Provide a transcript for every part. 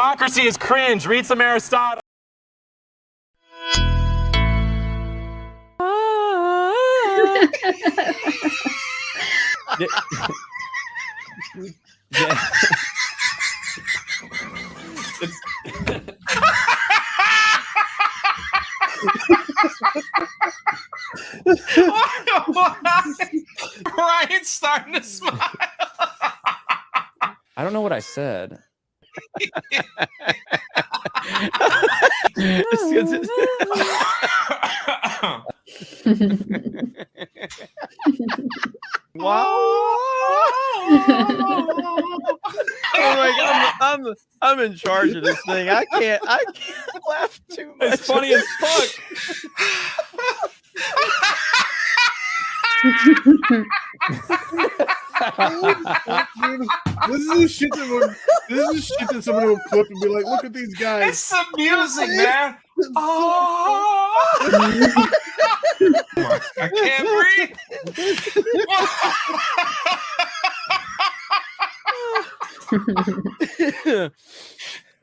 Democracy is cringe. Read some Aristotle. Ryan's starting to smile. I don't know what I said. Wow. Oh my God, I'm in charge of this thing. I can't laugh too much. It's funny as fuck. This is shit that somebody will clip and be like, "Look at these guys." It's some music, man. Oh, I can't breathe.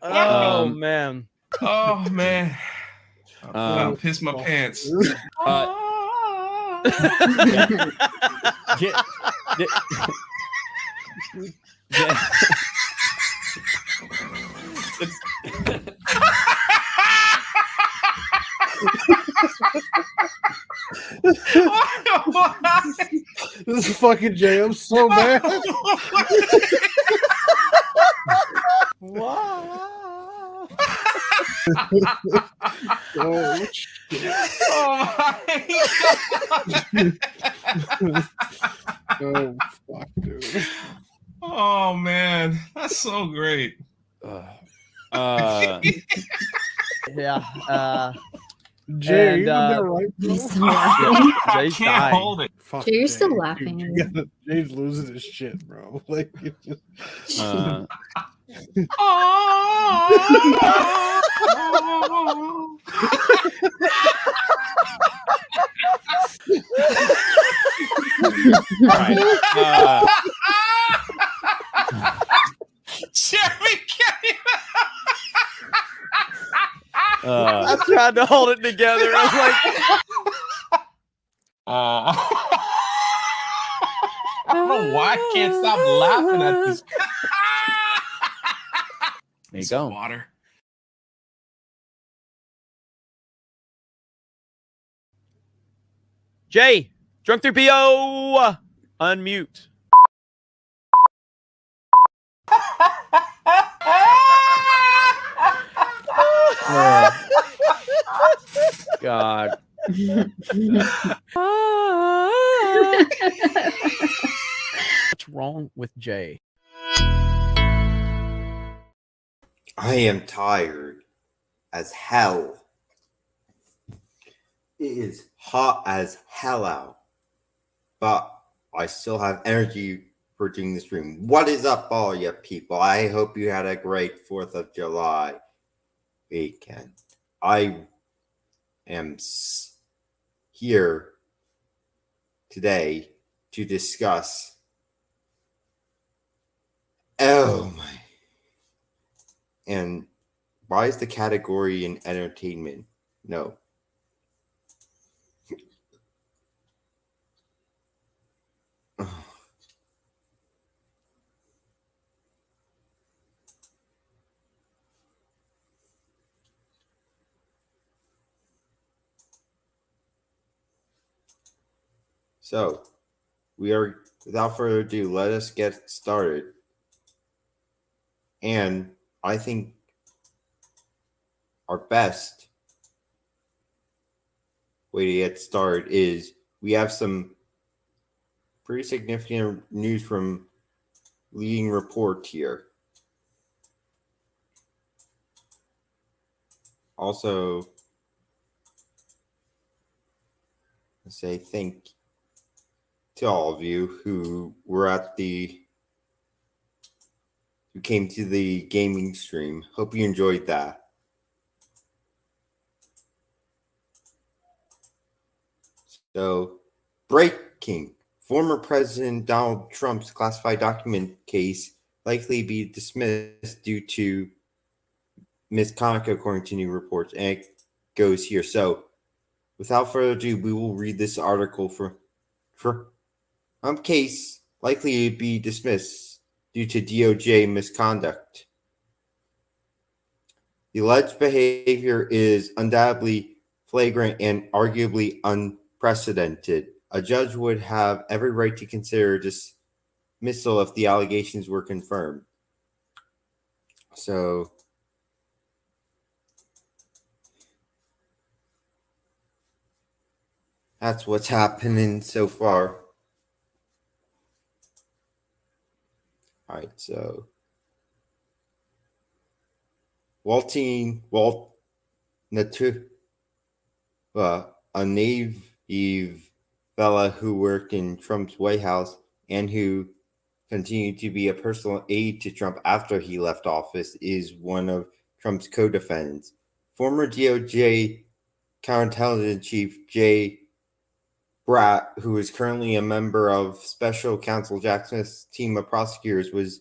Oh man. Oh man. I'll piss my pants. This is fucking Jay. I'm so mad. Wow. Oh, shit. Oh, fuck, dude. Oh man, that's so great. Yeah. Jay, and, you there, right, bro? I Jay's can't dying. hold it. Fuck, Jay, you're still Jay. laughing. Dude, Jay's losing his shit, bro. Like, it's just... Jeremy can't I tried to hold it together. I was like, I don't know why I can't stop laughing at this. There you go. Water. Jay, drunk through PO, unmute. God. What's wrong with Jay? I am tired as hell. It is hot as hell out, but I still have energy for doing the stream. What is up, all you people? I hope you had a great 4th of July weekend. I am here today to discuss. Oh my. And why is the category in entertainment? No. So, without further ado, let us get started. And I think our best way to get started is we have some pretty significant news from leading report here. Also, I say thank to all of you who came to the gaming stream. Hope you enjoyed that. So, breaking. Former President Donald Trump's classified document case likely be dismissed due to misconduct, according to new reports. And it goes here. So, without further ado, we will read this article for case likely to be dismissed due to DOJ misconduct. The alleged behavior is undoubtedly flagrant and arguably unprecedented. A judge would have every right to consider dismissal if the allegations were confirmed. So, that's what's happening so far. All right, so Walt Natua, a naive fella who worked in Trump's White House and who continued to be a personal aide to Trump after he left office, is one of Trump's co-defendants. Former DOJ counterintelligence chief Jay Bratt, who is currently a member of Special Counsel Jack Smith's team of prosecutors, was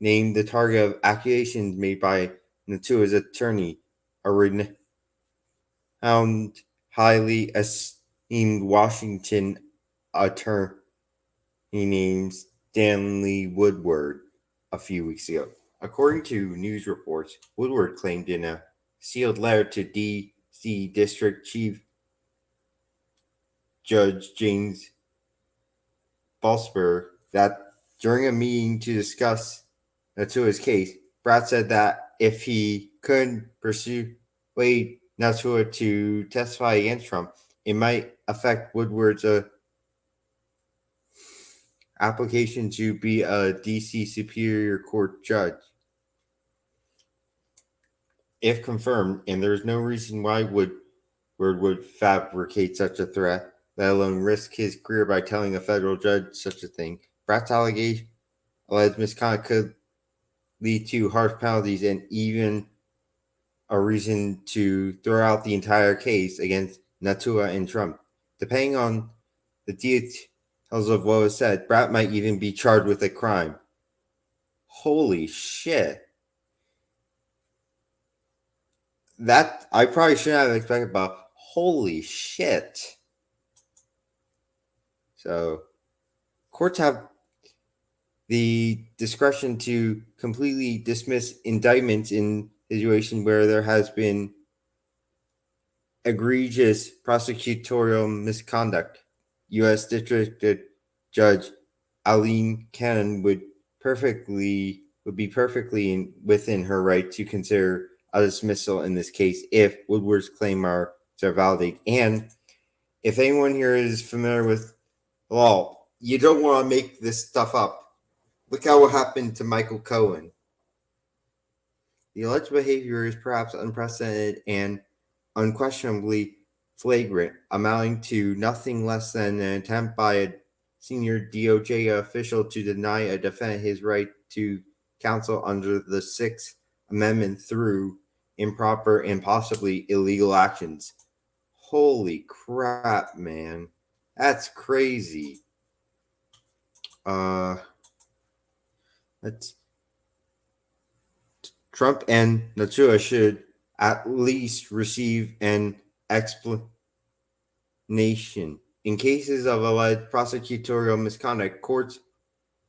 named the target of accusations made by Natua's attorney, a renowned, highly esteemed Washington attorney named Stanley Woodward, a few weeks ago. According to news reports, Woodward claimed in a sealed letter to D.C. District Chief Judge James Balsper that during a meeting to discuss Natua's case, Bratt said that if he couldn't persuade Natua to testify against Trump, it might affect Woodward's application to be a D.C. Superior Court judge. If confirmed, and there is no reason why Woodward would fabricate such a threat, let alone risk his career by telling a federal judge such a thing, Bratt's alleged misconduct could lead to harsh penalties and even a reason to throw out the entire case against Natua and Trump. Depending on the details of what was said, Bratt might even be charged with a crime. Holy shit. That I probably shouldn't have expected, but holy shit. So, courts have the discretion to completely dismiss indictments in situation where there has been egregious prosecutorial misconduct. U.S. District Judge Eileen Cannon would be perfectly within her right to consider a dismissal in this case if Woodward's claims are validated. And if anyone here is familiar with law, you don't want to make this stuff up. Look at what happened to Michael Cohen. The alleged behavior is perhaps unprecedented and unquestionably flagrant, amounting to nothing less than an attempt by a senior DOJ official to deny a defendant his right to counsel under the Sixth Amendment through improper and possibly illegal actions. Holy crap, man. That's crazy. Trump and Natua should at least receive an explanation. In cases of alleged prosecutorial misconduct, courts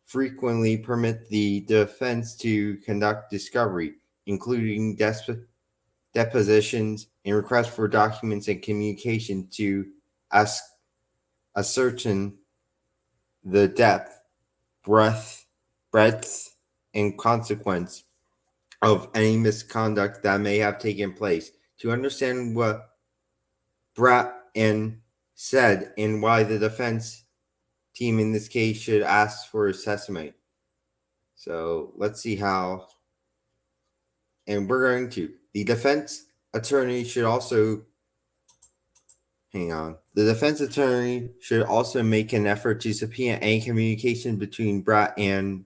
frequently permit the defense to conduct discovery, including depositions and requests for documents and communication to ascertain the depth, breadth, and consequence of any misconduct that may have taken place. To understand what Bratt said and why the defense team in this case should ask for his testimony. So let's see how. And we're going to. The defense attorney should also. Hang on. The defense attorney should also make an effort to subpoena any communication between Bratt and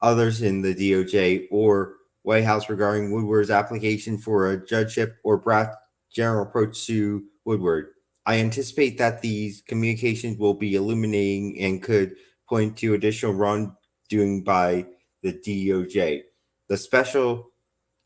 others in the DOJ or White House regarding Woodward's application for a judgeship or Bratt's general approach to Woodward. I anticipate that these communications will be illuminating and could point to additional wrongdoing by the DOJ. The special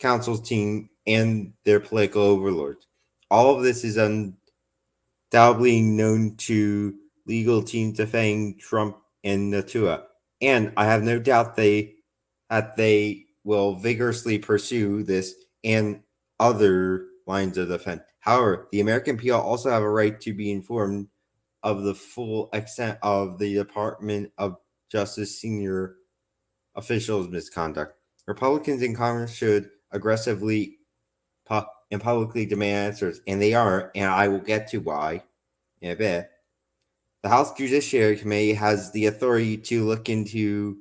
council's team and their political overlords. All of this is undoubtedly known to legal teams defending Trump and Natua, and I have no doubt that they will vigorously pursue this and other lines of defense. However, the American people also have a right to be informed of the full extent of the Department of Justice senior officials' misconduct. Republicans in Congress should aggressively and publicly demand answers, and they are, and I will get to why in a bit. The House Judiciary Committee has the authority to look into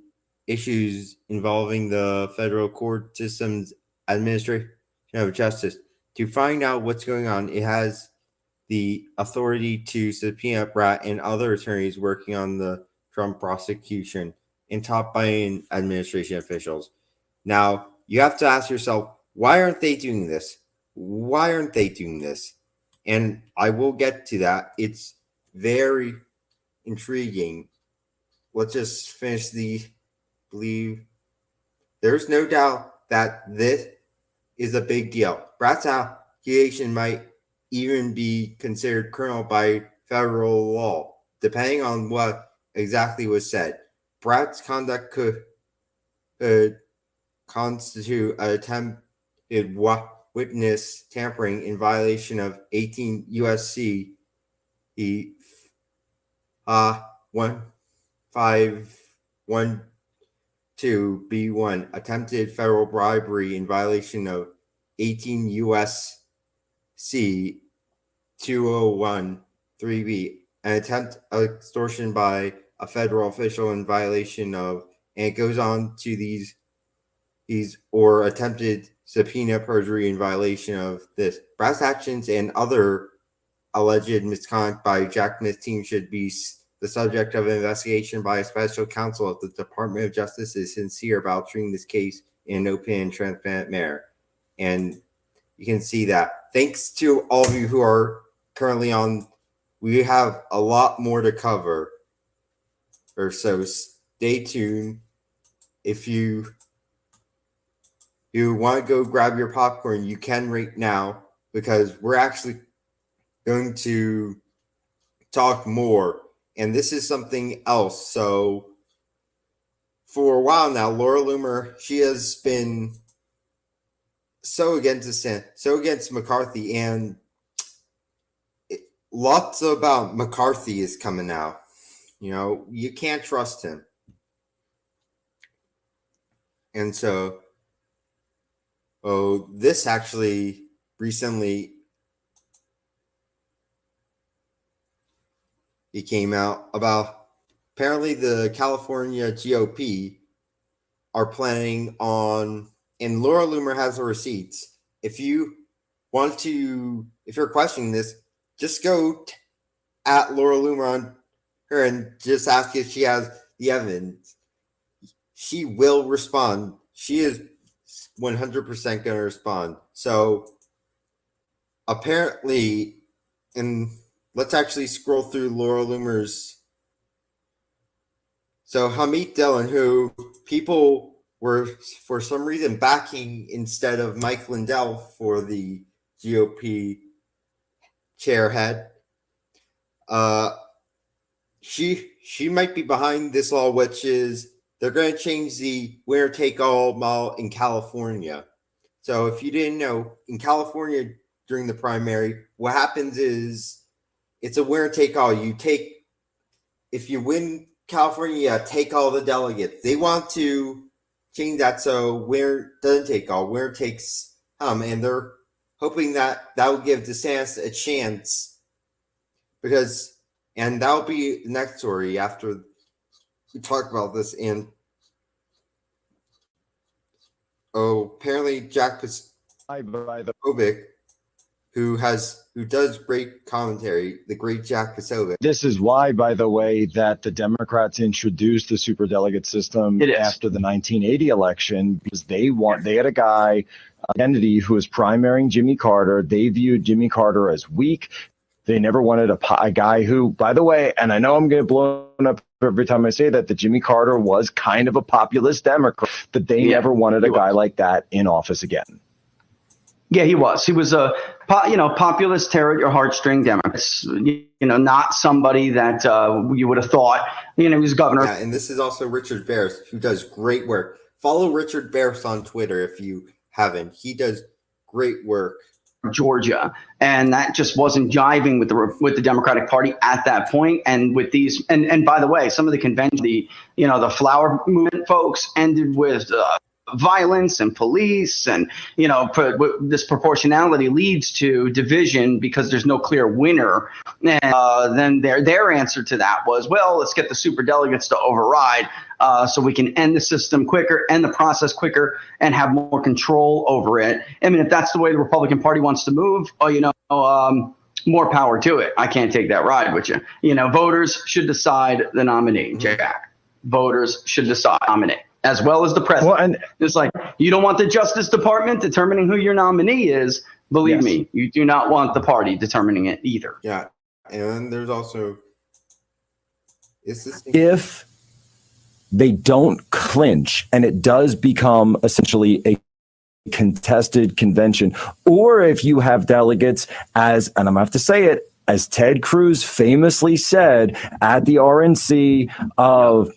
issues involving the federal court system's administration of justice. To find out what's going on, it has the authority to subpoena Brat and other attorneys working on the Trump prosecution and top Biden administration officials. Now, you have to ask yourself, why aren't they doing this? Why aren't they doing this? And I will get to that. It's very intriguing. Let's just finish believe. There's no doubt that this is a big deal. Brat's accusation might even be considered criminal by federal law, depending on what exactly was said. Brat's conduct could constitute an attempted witness tampering in violation of 18 USC 1512B1, attempted federal bribery in violation of 18 USC 2013B, an attempt extortion by a federal official in violation of, and it goes on to these or attempted subpoena perjury in violation of this. Brat's actions and other alleged misconduct by Jack Smith's team should be the subject of investigation by a special counsel if the Department of Justice is sincere about treating this case in an open and transparent manner. And you can see that. Thanks to all of you who are currently on. We have a lot more to cover. So stay tuned. If you want to go grab your popcorn, you can right now, because we're actually going to talk more. And this is something else. So for a while now, Laura Loomer, she has been so against McCarthy, and lots about McCarthy is coming out. You know, you can't trust him. And so, this actually recently it came out about apparently the California GOP are planning on, and Laura Loomer has the receipts. If you're questioning this, just go at Laura Loomer on her and just ask if she has the evidence. She will respond. She is 100% going to respond. So apparently, and let's actually scroll through Laura Loomer's. So Hamid Dillon, who people were for some reason backing instead of Mike Lindell for the GOP chairhead, she might be behind this law, which is they're going to change the winner-take-all model in California. So if you didn't know, in California during the primary, what happens is it's a winner-take-all. If you win California, take all the delegates. They want to change that so winner doesn't take all, winner takes and they're hoping that will give DeSantis a chance, and that'll be the next story after we talk about this. And apparently Jack Posobiec, who does great commentary, the great Jack Posobiec. This is why, by the way, that the Democrats introduced the superdelegate system after the 1980 election, because they had a guy, Kennedy, who was primarying Jimmy Carter. They viewed Jimmy Carter as weak. They never wanted a guy who, by the way, and I know I'm going to blow up every time I say that Jimmy Carter was kind of a populist Democrat, but they never wanted a guy like that in office again. Yeah, he was. He was a populist, tear at your heartstring Democrats. Not somebody that you would have thought. He was governor. Yeah, and this is also Richard Barris, who does great work. Follow Richard Barris on Twitter if you haven't. He does great work. Georgia, and that just wasn't jiving with the Democratic Party at that point. And with these, and by the way, some of the convention, the flower movement folks ended with violence and police, and this proportionality leads to division because there's no clear winner. And then their answer to that was, well, let's get the superdelegates to override so we can end the system quicker, end the process quicker, and have more control over it. I mean, if that's the way the Republican Party wants to move, more power to it. I can't take that ride with you. Voters should decide the nominee, Jack. Voters should decide the nominee, as well as the president. Well, and it's like, you don't want the Justice Department determining who your nominee is. Believe me, you do not want the party determining it either. Yeah, and there's also if they don't clinch and it does become essentially a contested convention, or if you have delegates and I'm gonna have to say it, as Ted Cruz famously said at the RNC of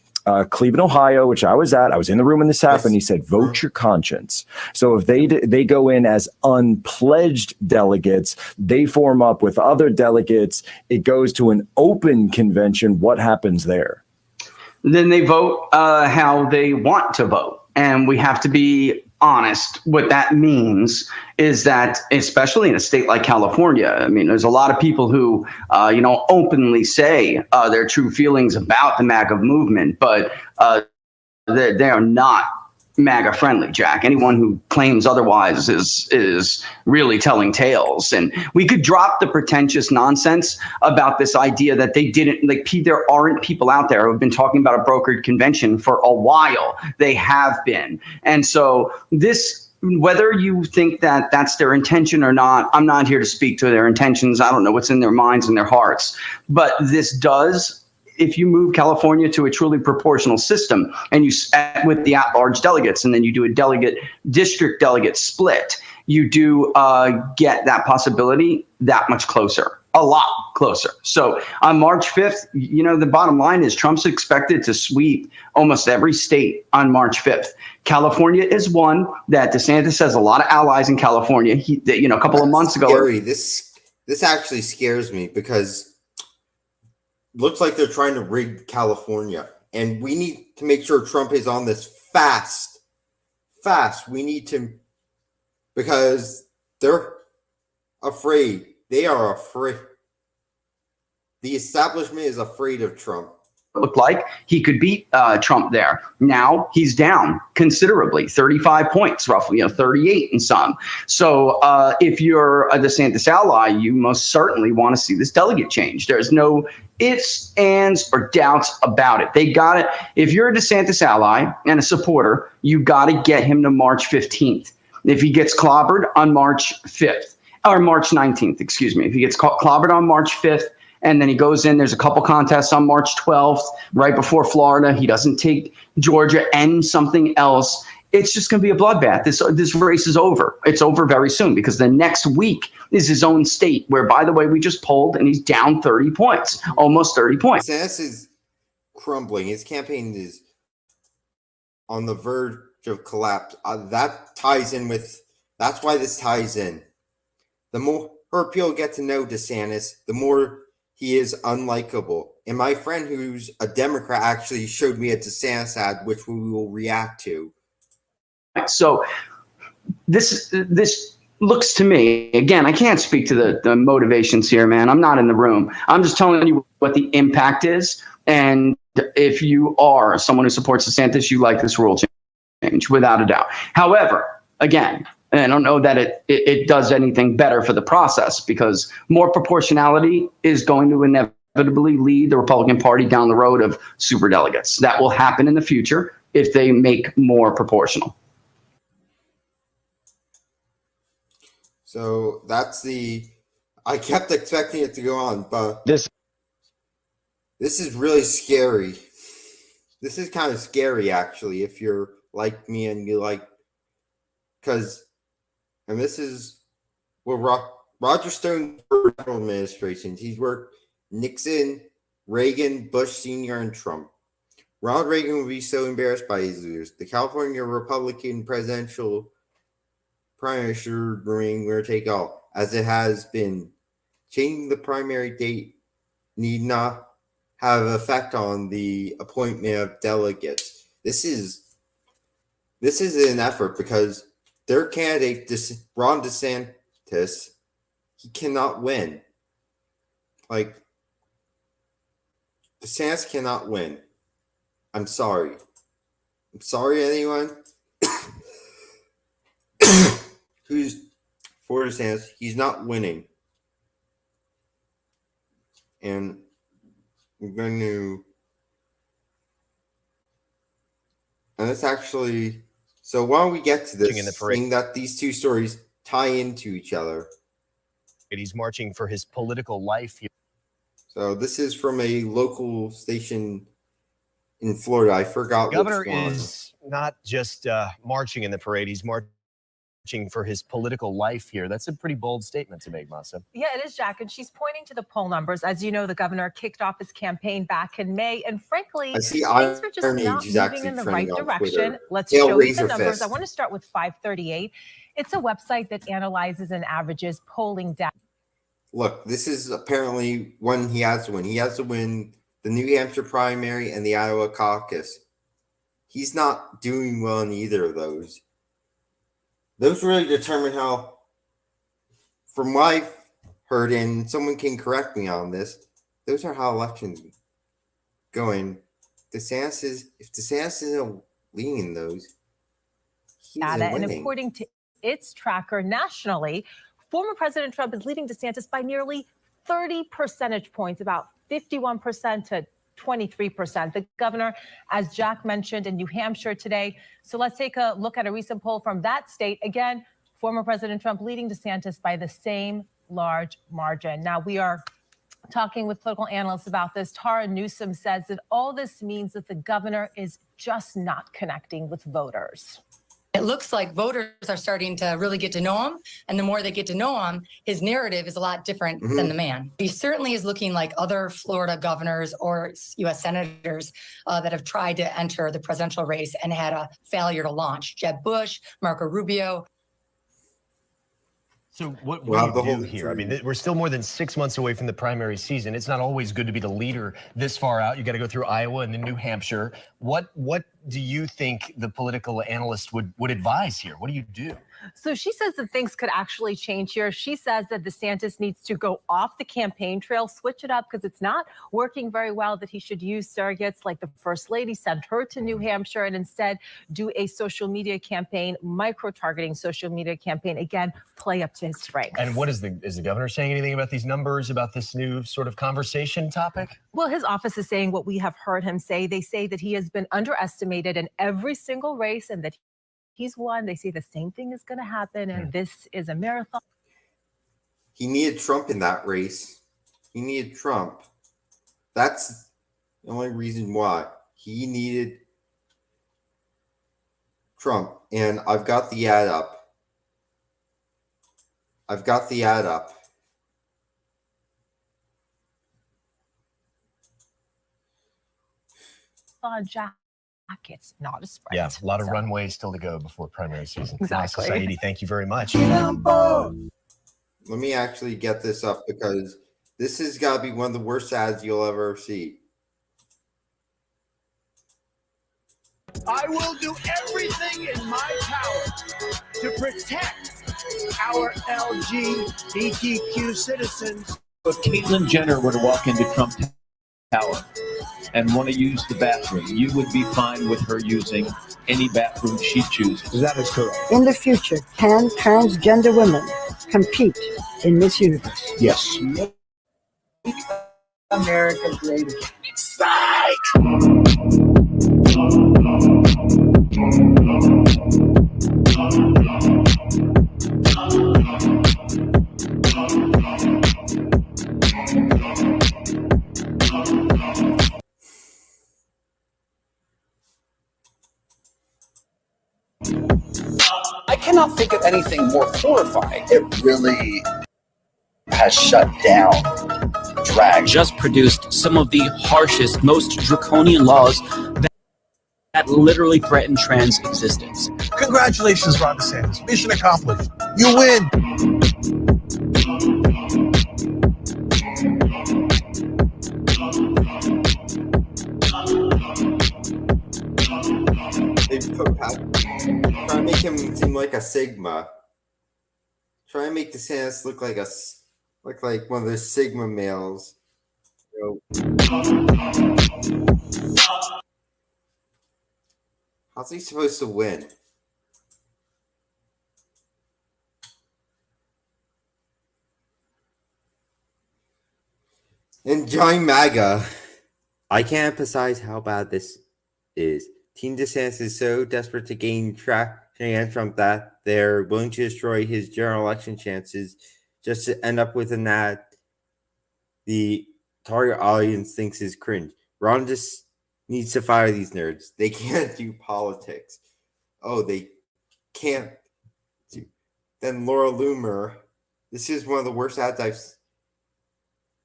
Cleveland, Ohio, which I was in the room when this happened. He said, vote your conscience. So if they go in as unpledged delegates, they form up with other delegates. It goes to an open convention. What happens there? Then they vote how they want to vote. And we have to be honest. What that means is that, especially in a state like California, I mean, there's a lot of people who, openly say their true feelings about the MAGA movement, but they are not MAGA friendly, Jack. Anyone who claims otherwise is really telling tales. And we could drop the pretentious nonsense about this idea that they didn't, there aren't people out there who have been talking about a brokered convention for a while. They have been. And so whether you think that that's their intention or not, I'm not here to speak to their intentions. I don't know what's in their minds and their hearts. But this does, if you move California to a truly proportional system and you with the at-large delegates, and then you do a district delegate split, you do get that possibility that much closer, a lot closer. So on March 5th, the bottom line is Trump's expected to sweep almost every state on March 5th. California is one that DeSantis has a lot of allies in California. A couple of months ago. Scary. This actually scares me because looks like they're trying to rig California, and we need to make sure Trump is on this fast. We need to, because they're afraid. They are afraid. The establishment is afraid of Trump. Looked like he could beat Trump there. Now he's down considerably, 35 points, roughly, 38 in some. So if you're a DeSantis ally, you most certainly want to see this delegate change. There's no ifs, ands, or doubts about it. They got it. If you're a DeSantis ally and a supporter, you got to get him to March 15th. If he gets clobbered on March 5th, or March 19th, excuse me, if he gets clobbered on March 5th, and then he goes in, there's a couple contests on March 12th, right before Florida. He doesn't take Georgia and something else. It's just going to be a bloodbath. This race is over. It's over very soon because the next week is his own state where, by the way, we just polled and he's down 30 points, almost 30 points. DeSantis is crumbling. His campaign is on the verge of collapse. That ties in with, that's why this ties in. The more people get to know DeSantis, the more he is unlikable. And my friend who's a Democrat actually showed me a DeSantis ad, which we will react to. So this looks to me, again, I can't speak to the motivations here, man. I'm not in the room. I'm just telling you what the impact is. And if you are someone who supports DeSantis, you like this rule change, without a doubt. However, again, and I don't know that it does anything better for the process, because more proportionality is going to inevitably lead the Republican Party down the road of superdelegates. That will happen in the future if they make more proportional. So I kept expecting it to go on, but this is really scary. This is kind of scary, actually, if you're like me and you like, and this is Roger Stone's federal administrations. He's worked Nixon, Reagan, Bush Sr., and Trump. Ronald Reagan would be so embarrassed by his losers. The California Republican presidential primary should remain winner take all, as it has been. Changing the primary date need not have effect on the appointment of delegates. This is an effort because their candidate, Ron DeSantis, he cannot win. Like, DeSantis cannot win. I'm sorry. I'm sorry, anyone who's for DeSantis. He's not winning. And I'm going to... And it's actually... So why don't we get to this, seeing that these two stories tie into each other. He's marching for his political life here. So this is from a local station in Florida. I forgot which one. Governor is not just marching in the parade. He's marching for his political life here. That's a pretty bold statement to make, Masa. Yeah, it is, Jack. And she's pointing to the poll numbers. As you know, the governor kicked off his campaign back in May. And frankly, things are just not moving in the right direction. Let's show you the numbers. I want to start with 538. It's a website that analyzes and averages polling data. Look, this is apparently one he has to win. He has to win the New Hampshire primary and the Iowa caucus. He's not doing well in either of those. Those really determine how, from what I've heard, and someone can correct me on this, those are how elections going. If DeSantis isn't leading those, he's data, winning. and according to its tracker nationally, former President Trump is leading DeSantis by nearly 30 percentage points, about 51% to 23%. The governor, as Jack mentioned, in New Hampshire today. So let's take a look at a recent poll from that state. Again, former President Trump leading DeSantis by the same large margin. Now, we are talking with political analysts about this. Tara Newsom says that all this means that the governor is just not connecting with voters. It looks like voters are starting to really get to know him. And the more they get to know him, his narrative is a lot different than the man. He certainly is looking like other Florida governors or U.S. senators that have tried to enter the presidential race and had a failure to launch. Jeb Bush, Marco Rubio. So what do you do here? I mean, we're still more than 6 months away from the primary season. It's not always good to be the leader this far out. You got to go through Iowa and then New Hampshire. What do you think the political analyst would advise here? What do you do? So she says that things could actually change here. She says that DeSantis needs to go off the campaign trail, switch it up because it's not working very well, that he should use surrogates like the First Lady, send her to New Hampshire, and instead do a social media campaign, micro-targeting social media campaign. Again, play up to his strengths. And what is the governor saying anything about these numbers, about this new sort of conversation topic? Well, his office is saying what we have heard him say. They say that he has been underestimated in every single race and that he's won. They say the same thing is going to happen, and this is a marathon. He needed Trump in that race. He needed Trump. That's the only reason why. He needed Trump. And I've got the ad up. Jack. It's not a sprint. Yeah, a lot of runway still to go before primary season. Exactly. Saidi, thank you very much. Let me actually get this up because this has got to be one of the worst ads you'll ever see. I will do everything in my power to protect our LGBTQ citizens. If Caitlyn Jenner were to walk into Trump Tower and want to use the bathroom, you would be fine with her using any bathroom she chooses. That is correct. In the future, can transgender women compete in Miss Universe? Yes. Make America great again. Psych! cannot think of anything more horrifying. It really has shut down drag. Just produced some of the harshest, most draconian laws that literally threaten trans existence. Congratulations, Ron DeSantis. Mission accomplished. You win. They try to make him seem like a Sigma. Try to make DeSantis look like one of those Sigma males. How's he supposed to win? And join MAGA. I can't emphasize how bad this is. Team DeSantis is so desperate to gain traction against Trump that they're willing to destroy his general election chances just to end up with an ad the target audience thinks is cringe. Ron just needs to fire these nerds. They can't do politics. Oh, they can't do. Then Laura Loomer. This is one of the worst ads I've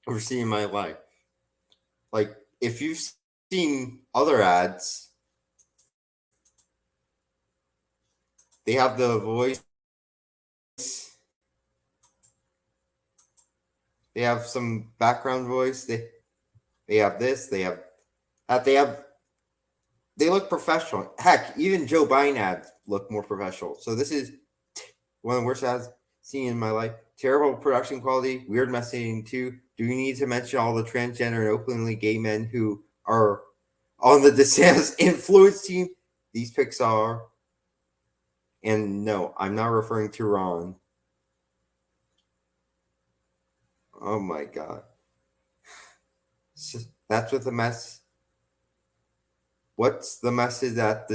ever seen in my life. Like, if you've seen other ads, they have the voice. They have some background voice. They have this. They have that. They look professional. Heck, even Joe Biden ads look more professional. So this is one of the worst ads seen in my life. Terrible production quality, weird messaging too. Do we need to mention all the transgender and openly gay men who are on the DeSantis influence team? These pics are. And no, I'm not referring to Ron. Oh my God. So that's what the mess. What's the message that the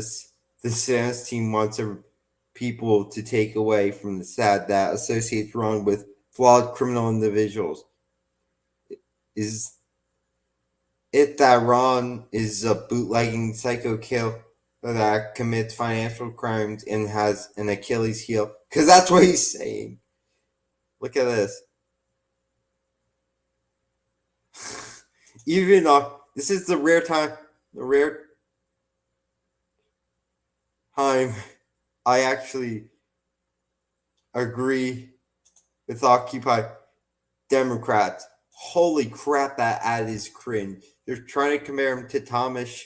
DeSantis team wants people to take away from the sad that associates Ron with flawed criminal individuals? Is it that Ron is a bootlegging psycho killer that commits financial crimes and has an Achilles heel? Because that's what he's saying. Look at this. Even this is the rare time I actually agree with Occupy Democrats. Holy crap, that ad is cringe. They're trying to compare him to Thomas.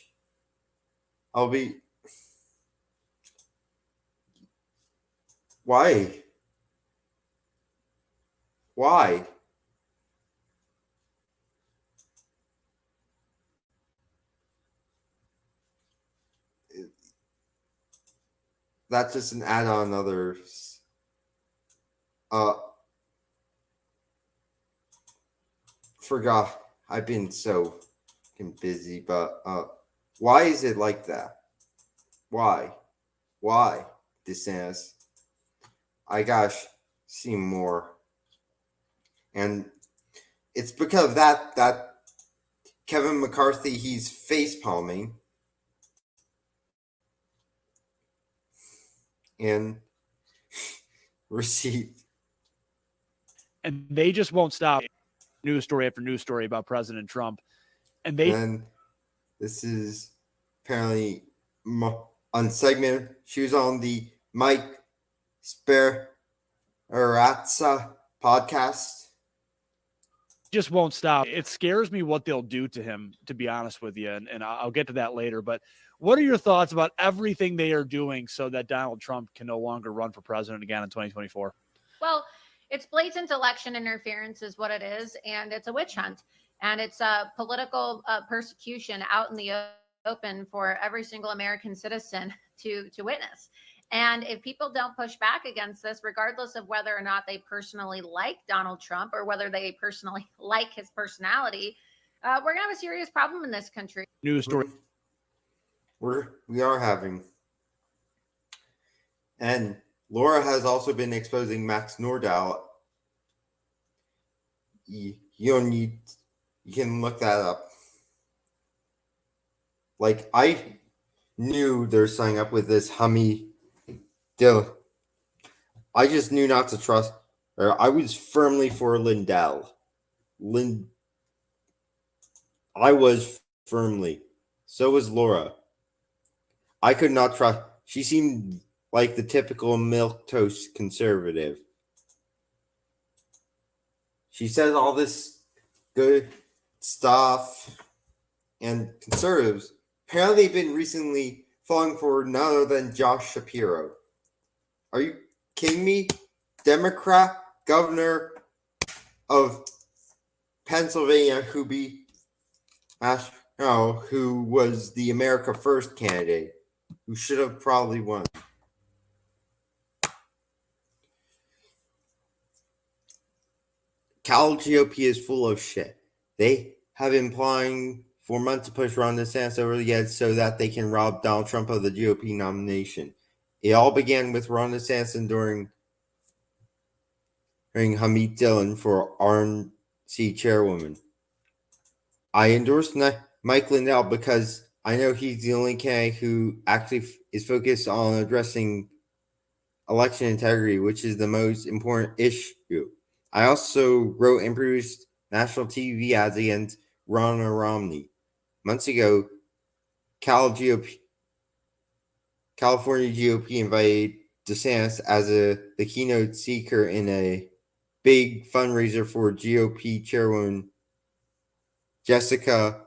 Why? Why? That's just an ad on others. Forgot. I've been so busy, but why is it like that? Why? DeSantis? I gotta see more. And it's because of that Kevin McCarthy, he's face palming. And receipt. And they just won't stop. News story after news story about President Trump. And this is apparently on segment. She was on the Mike Speranza podcast. Just won't stop. It scares me what they'll do to him, to be honest with you. And I'll get to that later. But what are your thoughts about everything they are doing so that Donald Trump can no longer run for president again in 2024? Well, it's blatant election interference is what it is. And it's a witch hunt. And it's a political persecution out in the open for every single American citizen to witness. And if people don't push back against this, regardless of whether or not they personally like Donald Trump or whether they personally like his personality, we're going to have a serious problem in this country. News story. We are having. And Laura has also been exposing Max Nordau. You can look that up. Like, I knew they're signing up with this Hummy I just knew not to trust, or I was firmly for Lindell. I was firmly. So was Laura. I could not trust. She seemed like the typical milquetoast conservative. She says all this good stuff, and conservatives apparently have been recently falling for none other than Josh Shapiro. Are you kidding me? Democrat governor of Pennsylvania who was the America First candidate, who should have probably won. Cal GOP is full of shit. They have been applying for months to push Ron DeSantis over the edge so that they can rob Donald Trump of the GOP nomination. It all began with Ron DeSantis endorsing Hamid Dillon for RNC chairwoman. I endorsed Mike Lindell because I know he's the only candidate who actually is focused on addressing election integrity, which is the most important issue. I also wrote and produced national TV ads against Ron Romney. Months ago, California GOP invited DeSantis as the keynote speaker in a big fundraiser for GOP chairwoman Jessica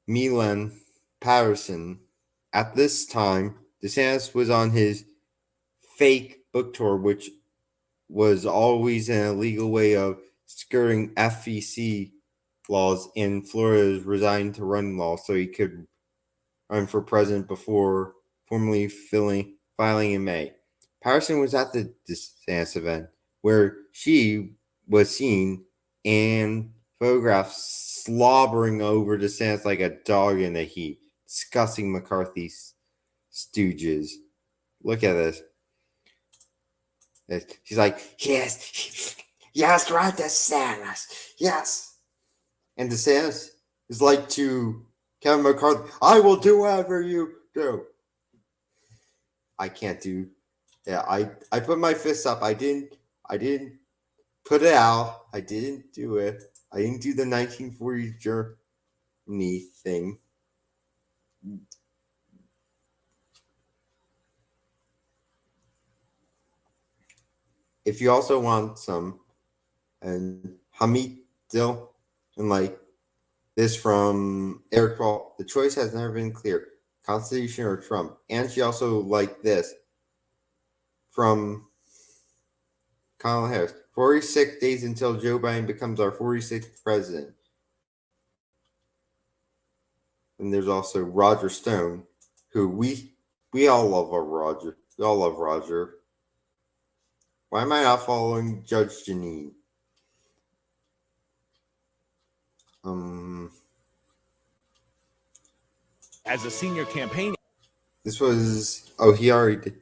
Milan Patterson. At this time, DeSantis was on his fake book tour, which was always an illegal way of skirting FEC laws in Florida's Resign to Run law, so he could run for president before formally filing in May. Patterson was at the DeSantis event, where she was seen and photographed slobbering over DeSantis like a dog in the heat, discussing McCarthy's stooges. Look at this. She's like, yes, right, DeSantis, yes. And DeSantis is like to Kevin McCarthy, I will do whatever you do. I can't do. Yeah, I put my fist up. I didn't put it out. I didn't do it. I didn't do the 1940s Germany thing. If you also want some, and Hamid Dill, and like this from Eric Paul, the choice has never been clear, Constitution or Trump. And she also liked this from Kamala Harris, 46 days until Joe Biden becomes our 46th president. And there's also Roger Stone, who we all love our Roger. We all love Roger. Why am I not following Judge Janine? As a senior campaign, this was he already did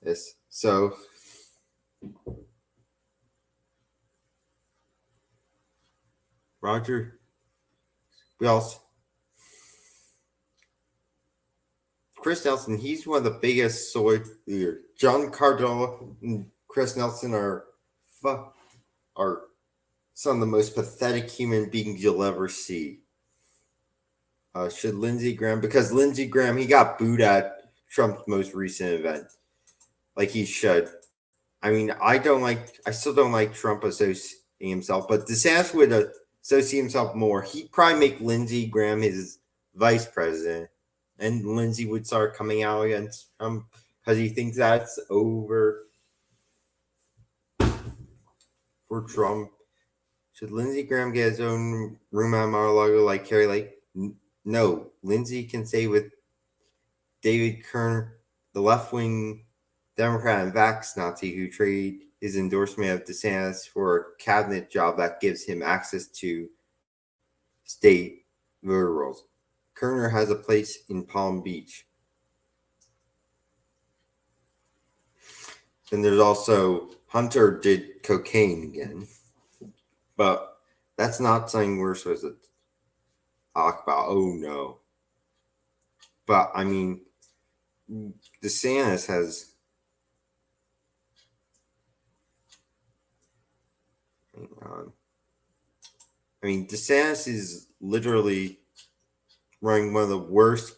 this. So Roger, Chris Nelson, he's one of the biggest soy leaders. John Cardone and Chris Nelson are some of the most pathetic human beings you'll ever see. Should Lindsey Graham, because Lindsey Graham, he got booed at Trump's most recent event, like he should. I mean, I still don't like Trump associating himself, but DeSantis would associate himself more. He'd probably make Lindsey Graham his vice president, and Lindsey would start coming out against Trump because he thinks that's over for Trump. Should Lindsey Graham get his own room at Mar-a-Lago like Kerry Lake? No. Lindsey can stay with David Kerner, the left-wing Democrat and Vax Nazi who traded his endorsement of DeSantis for a cabinet job that gives him access to state voter rolls. Kerner has a place in Palm Beach. Then there's also Hunter did cocaine again. But that's not something we're supposed to talk about. Oh, no. But, I mean, DeSantis has. Hang on. I mean, DeSantis is literally running one of the worst.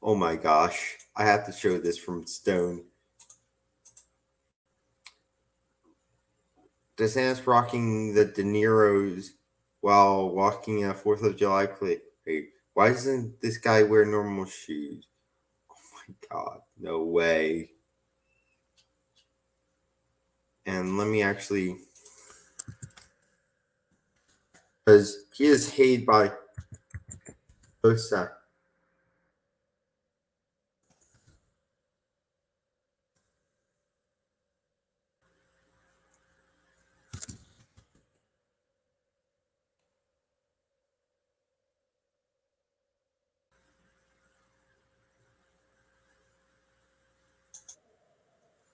Oh my gosh. I have to show this from Stone. DeSantis rocking the De Niro's while walking a 4th of July parade. Why doesn't this guy wear normal shoes? Oh my God. No way. And let me actually. Because he is hated by both sides.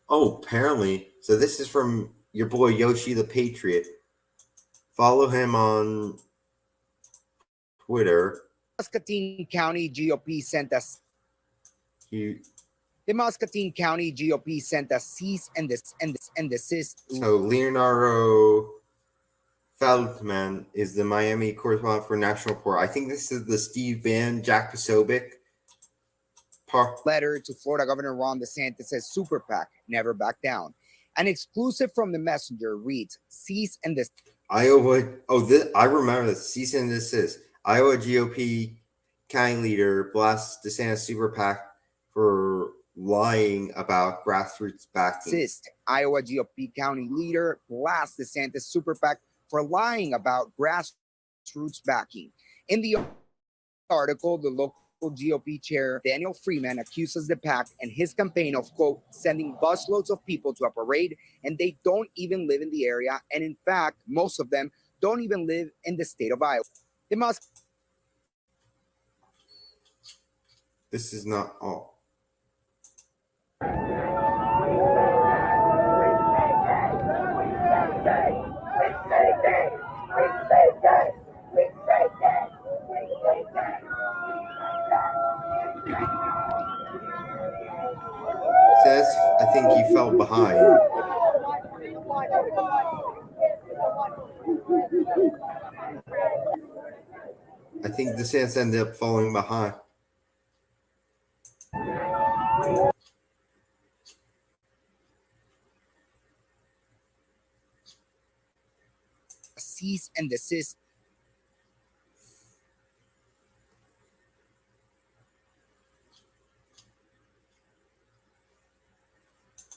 Oh, apparently. So this is from your boy Yoshi the Patriot. Follow him on Twitter. Muscatine County GOP sent us. The Muscatine County GOP sent a cease and desist. So Leonardo Feldman is the Miami correspondent for National Report. I think this is the Steve Bannon, Jack Posobiec. Letter to Florida Governor Ron DeSantis says Super PAC, never back down. An exclusive from the Messenger reads, cease and desist. Iowa. I remember this. Cease and desist. Iowa GOP county leader blasts DeSantis Super PAC for lying about grassroots backing. Iowa GOP county leader blasts DeSantis Super PAC for lying about grassroots backing. In the article, the local GOP chair Daniel Freeman accuses the PAC and his campaign of, quote, sending busloads of people to a parade, and they don't even live in the area. And in fact, most of them don't even live in the state of Iowa. This is not all. Says I think he fell behind. I think DeSantis ended up falling behind. Cease and desist.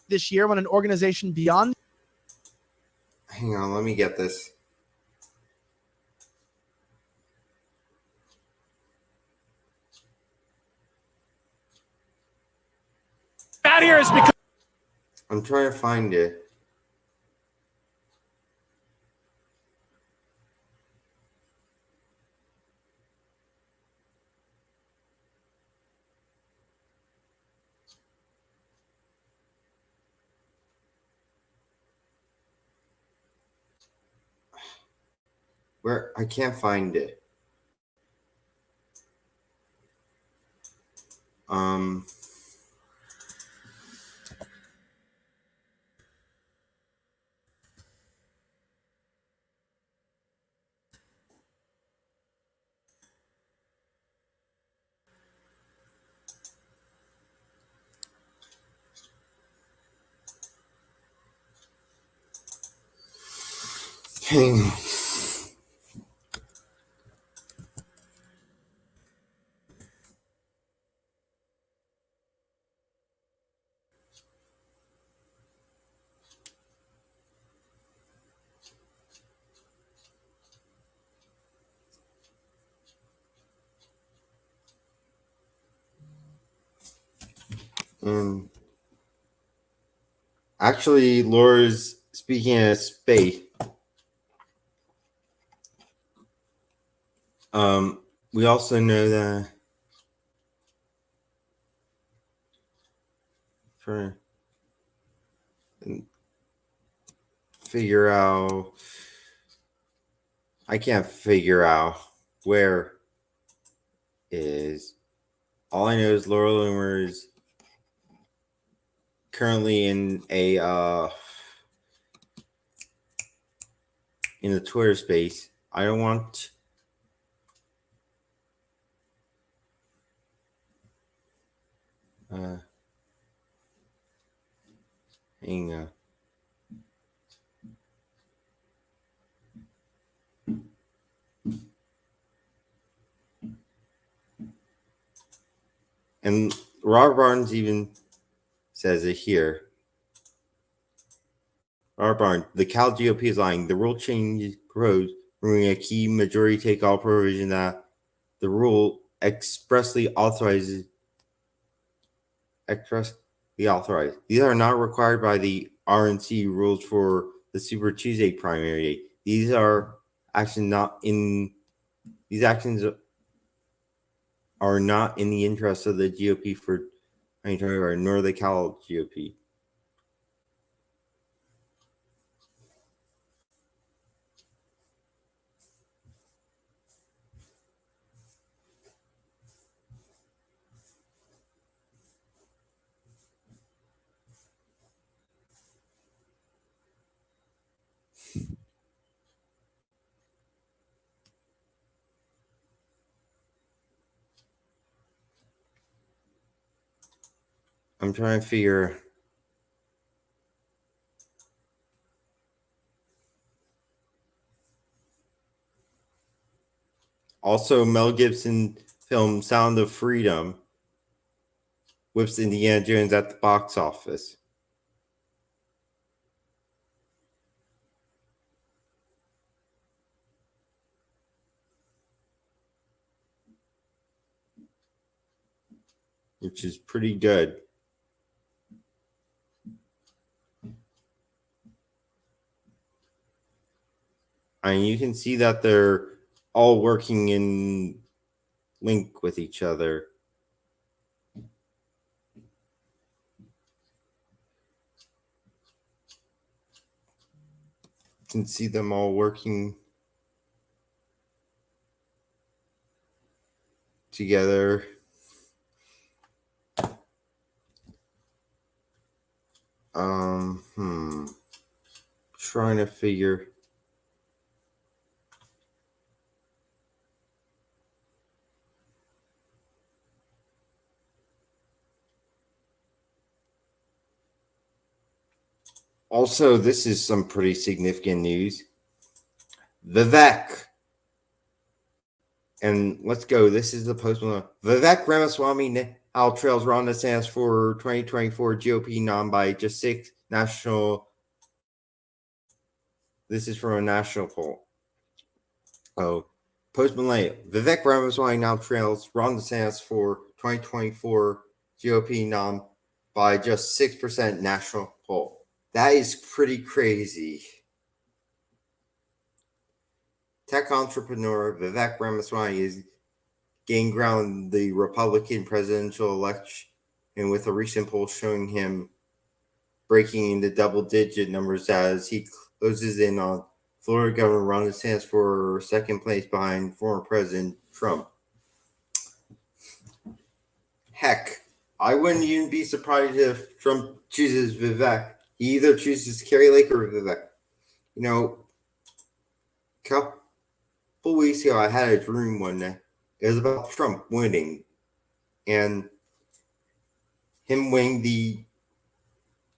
This year when an organization beyond. Hang on, let me get this. Out here is because I'm trying to find it. Where I can't find it. Hang on. Actually, Laura's speaking in space. We also know that trying to figure out. I can't figure out where is all I know is Laura Loomer is currently in the Twitter space. I don't want hang on. And Robert Barnes even says it here. Robert Barnes, the Cal GOP is lying. The rule change proposed, removing a key majority take-all provision that the rule expressly authorizes. These are not required by the RNC rules for the Super Tuesday primary day. These actions are not in the interest of the GOP for 2024, nor the Cal GOP. I'm trying to figure. Also, Mel Gibson film Sound of Freedom whips Indiana Jones at the box office. Which is pretty good. I mean, you can see that they're all working in link with each other. You can see them all working together. Trying to figure. Also, this is some pretty significant news. Vivek. And let's go. This is the post. Vivek Ramaswamy now trails Ron DeSantis for 2024 GOP nom by just 6 national. This is from a national poll. Oh, Post Malay. Vivek Ramaswamy now trails Ron DeSantis for 2024 GOP nom by just 6% national poll. That is pretty crazy. Tech entrepreneur Vivek Ramaswamy is gaining ground in the Republican presidential election, and with a recent poll showing him breaking into double-digit numbers as he closes in on Florida Governor Ron DeSantis for second place behind former President Trump. Heck, I wouldn't even be surprised if Trump chooses Vivek. He either chooses Carrie Lake or Vivek. You know, a couple weeks ago, I had a dream one day. It was about Trump winning and him winning the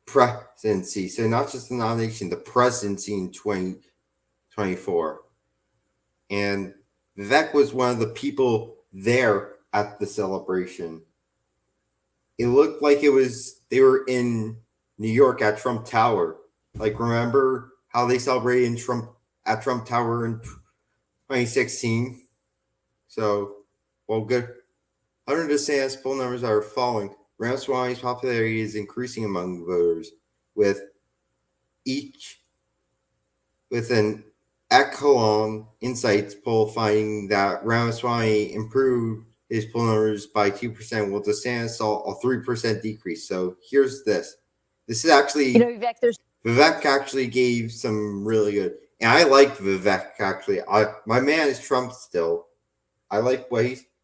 presidency. So not just the nomination, the presidency in 2024. And Vivek was one of the people there at the celebration. It looked like they were in New York at Trump Tower. Like, remember how they celebrated at Trump Tower in 2016? So, well, good. Under DeSantis, poll numbers are falling. Ramaswamy's popularity is increasing among voters, with an Echelon Insights poll finding that Ramaswamy improved his poll numbers by 2%, while DeSantis saw a 3% decrease. So here's this. This is actually, Vivek actually gave some really good, and I like Vivek actually. My man is Trump still. I like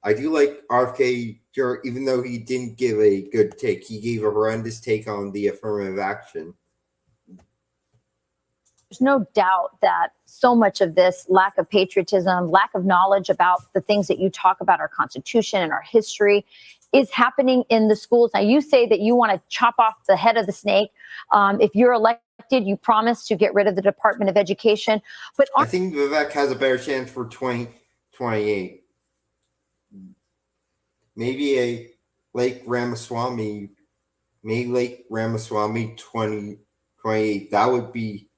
I do like RFK, even though he didn't give a good take. He gave a horrendous take on the affirmative action. There's no doubt that so much of this lack of patriotism, lack of knowledge about the things that you talk about, our Constitution and our history, is happening in the schools. Now, you say that you want to chop off the head of the snake. If you're elected, you promise to get rid of the Department of Education. But I think Vivek has a better chance for 2028. Maybe a Lake Ramaswamy 2028. That would be,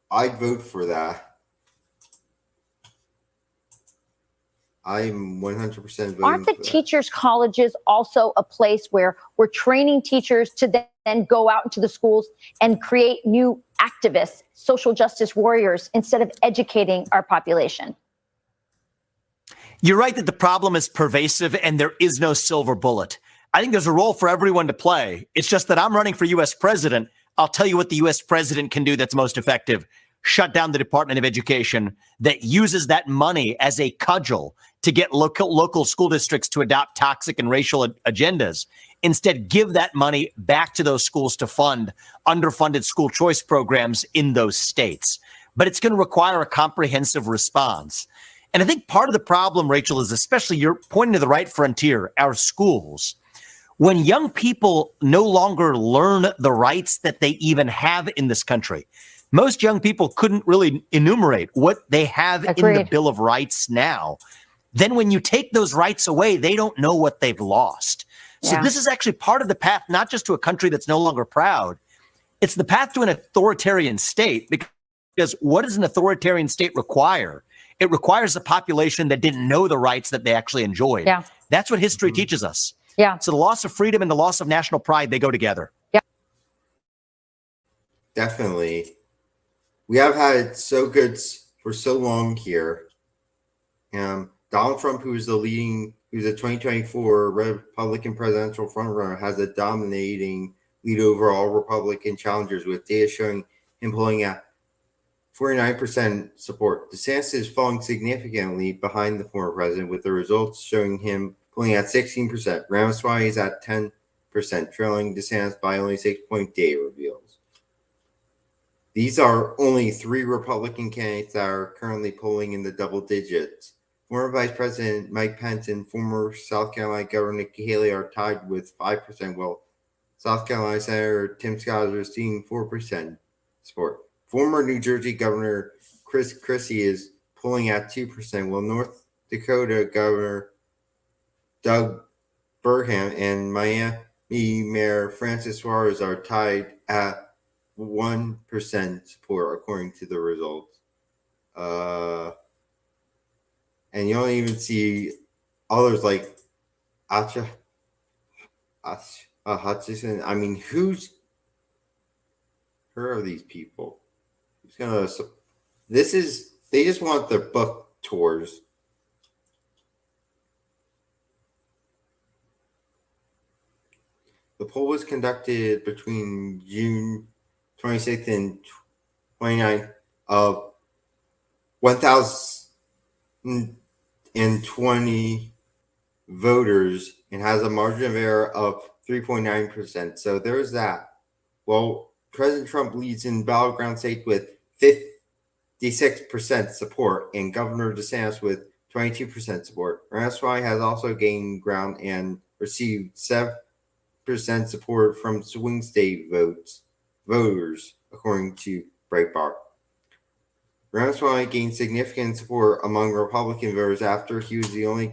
I'd vote for that. I'm 100% voting. Aren't the teachers' colleges also a place where we're training teachers to then go out into the schools and create new activists, social justice warriors, instead of educating our population? You're right that the problem is pervasive and there is no silver bullet. I think there's a role for everyone to play. It's just that I'm running for U.S. president. I'll tell you what the U.S. president can do that's most effective. Shut down the Department of Education that uses that money as a cudgel to get local school districts to adopt toxic and racial agendas. Instead, give that money back to those schools to fund underfunded school choice programs in those states. But it's going to require a comprehensive response. And I think part of the problem, Rachel, is especially you're pointing to the right frontier, our schools. When young people no longer learn the rights that they even have in this country, most young people couldn't really enumerate what they have in the Bill of Rights now. Then when you take those rights away, they don't know what they've lost. So this is actually part of the path, not just to a country that's no longer proud. It's the path to an authoritarian state, because what does an authoritarian state require? It requires a population that didn't know the rights that they actually enjoyed. Yeah. That's what history teaches us. Yeah. So the loss of freedom and the loss of national pride, they go together. Yeah. Definitely. We have had it so good for so long here. Donald Trump, who's the 2024 Republican presidential frontrunner, has a dominating lead over all Republican challengers, with data showing him pulling out 49% support. DeSantis is falling significantly behind the former president, with the results showing him pulling at 16%. Ramaswamy is at 10%, trailing DeSantis by only 6 data reveals. These are only 3 Republican candidates that are currently polling in the double digits. Former Vice President Mike Pence and former South Carolina Governor Nikki Haley are tied with 5%, while South Carolina Senator Tim Scott is receiving 4% support. Former New Jersey Governor Chris Christie is polling at 2%, while North Dakota Governor Doug Burgum and Miami Mayor Francis Suarez are tied at 1% support, according to the results. And you don't even see others like Hutchison. I mean, who are these people? Who's gonna? They just want their book tours. The poll was conducted between June 26th and 29th of 1,020 voters and has a margin of error of 3.9%. So there's that. Well, President Trump leads in battleground states with 56% support, and Governor DeSantis with 22% support. Ramaswamy has also gained ground and received 7% support from swing state voters, according to Breitbart. Ramaswamy gained significant support among Republican voters after he was the only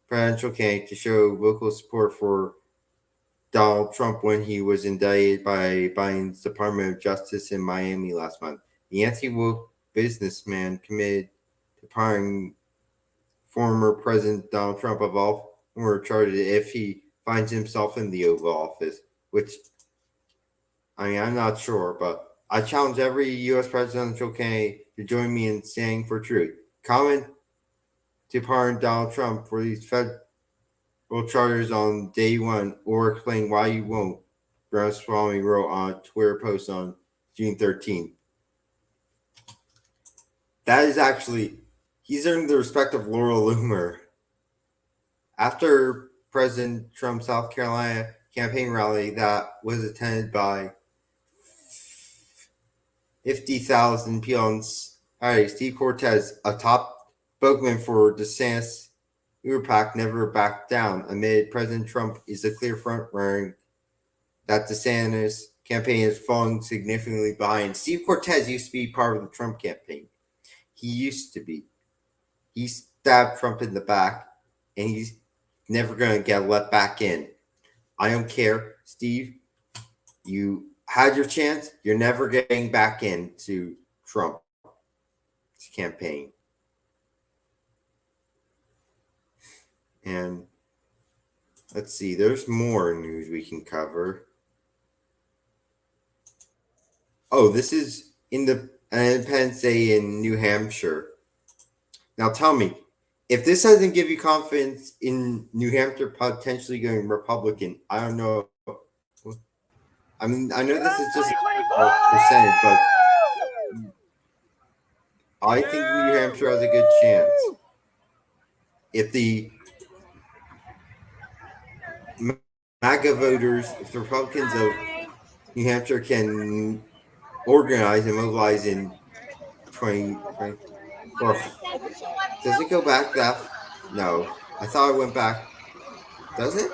presidential candidate to show vocal support for Donald Trump when he was indicted by Biden's Department of Justice in Miami last month. The anti-woke businessman committed to pardoning former President Donald Trump of all former charges if he finds himself in the Oval Office, which, I mean, I'm not sure, but I challenge every U.S. presidential candidate to join me in standing for truth. Comment to pardon Donald Trump for these federal charters on day one, or explain why you won't, Ramaswamy wrote on a Twitter post on June 13th. That is actually, He's earned the respect of Laurel Loomer. After President Trump's South Carolina campaign rally that was attended by 50,000 people on Saturday, Steve Cortez, a top spokesman for DeSantis PAC, never backed down amid President Trump is a clear front runner that DeSantis campaign is falling significantly behind. Steve Cortez used to be part of the Trump campaign. He used to be. He stabbed Trump in the back, and he's never going to get let back in. I don't care, Steve. You had your chance. You're never getting back into Trump's campaign. And let's see, there's more news we can cover. Oh, this is in the Independence Day in New Hampshire. Now tell me, if this doesn't give you confidence in New Hampshire potentially going Republican, I don't know. I mean, I know this is just a percentage, but I think New Hampshire has a good chance. If the MAGA voters, if the Republicans of New Hampshire can organize and mobilize in 2020, or does it go back that? No, I thought it went back. Does it?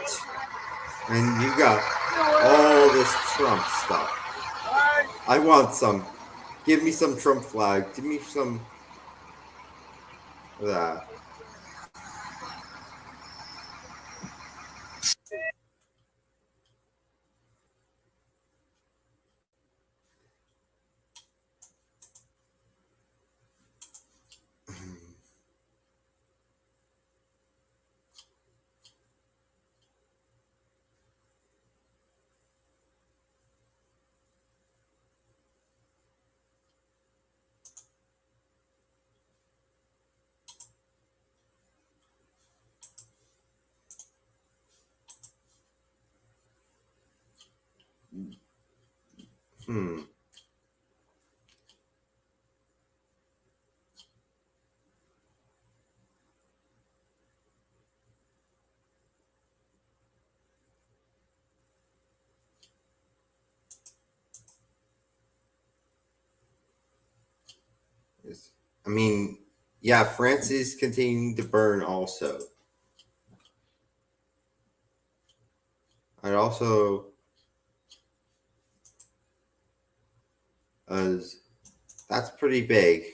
And you got all this Trump stuff. I want some. Give me some Trump flag. Give me some of that. I mean, yeah, France is continuing to burn also. I'd also, that's pretty big.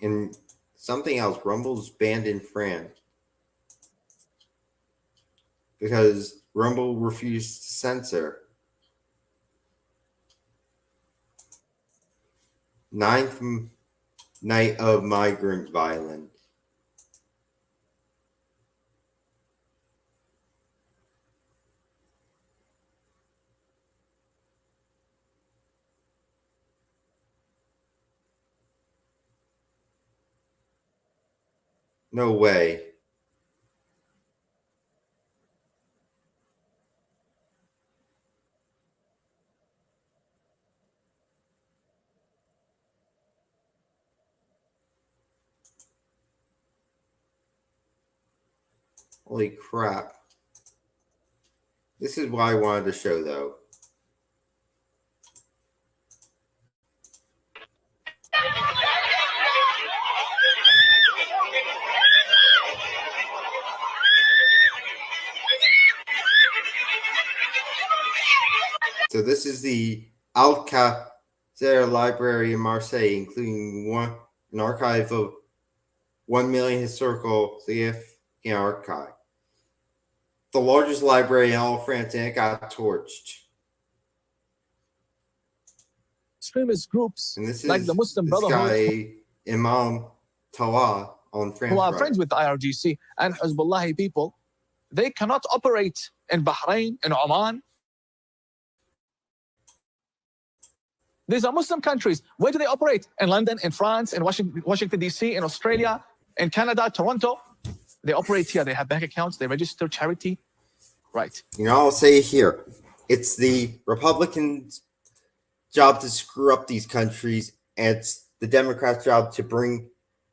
And something else, Rumble's banned in France because Rumble refused to censor. 9th night of migrant violence. No way. Holy crap. This is what I wanted to show, though. So this is the Alcazar Library in Marseille, including an archive of 1 million historical archive. The largest library in all of France, and it got torched. Extremist groups and this like is the Muslim this Brotherhood, guy, Imam Tawa, on France. who are friends with the IRGC and Hezbollah people, they cannot operate in Bahrain, in Oman. These are Muslim countries. Where do they operate? In London, in France, in Washington, D.C., in Australia, in Canada, Toronto. They operate here. They have bank accounts. They register charity. Right. You know, I'll say here, it's the Republicans job to screw up these countries, and it's the Democrats' job to bring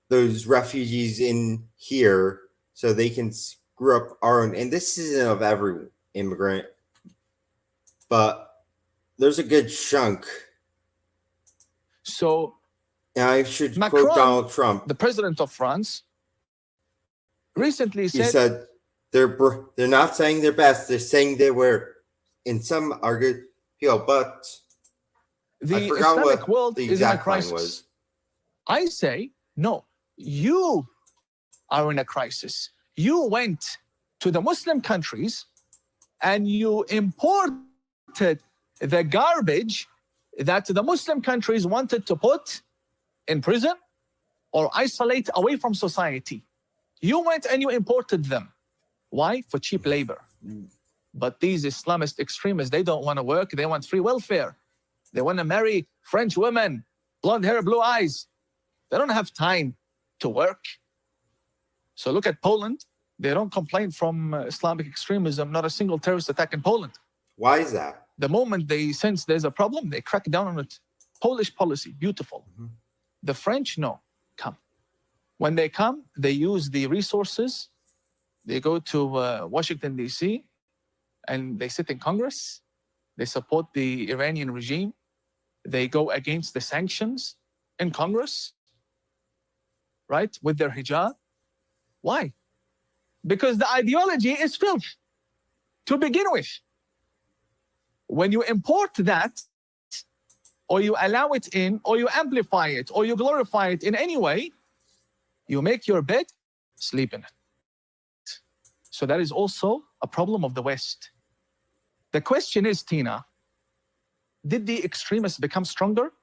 those refugees in here so they can screw up our own. And this isn't of every immigrant, but there's a good chunk. So, and I should Macron, quote Donald Trump, the president of France, recently he said, said they're not saying their best. They're saying they were, and some are good people, but the Islamic world the is in a exact line crisis. was. I say, no, you are in a crisis. You went to the Muslim countries and you imported the garbage that the Muslim countries wanted to put in prison or isolate away from society. You went and you imported them. Why? For cheap labor. But these Islamist extremists, they don't want to work. They want free welfare. They want to marry French women, blonde hair, blue eyes. They don't have time to work. So look at Poland. They don't complain from Islamic extremism, not a single terrorist attack in Poland. Why is that? The moment they sense there's a problem, they crack down on it. Polish policy, beautiful. Mm-hmm. The French, no, come. When they come, they use the resources. They go to Washington, D.C., and they sit in Congress. They support the Iranian regime. They go against the sanctions in Congress, right, with their hijab. Why? Because the ideology is filth to begin with. When you import that, or you allow it in, or you amplify it, or you glorify it in any way, you make your bed, sleep in it. So that is also a problem of the West. The question is, Tina, did the extremists become stronger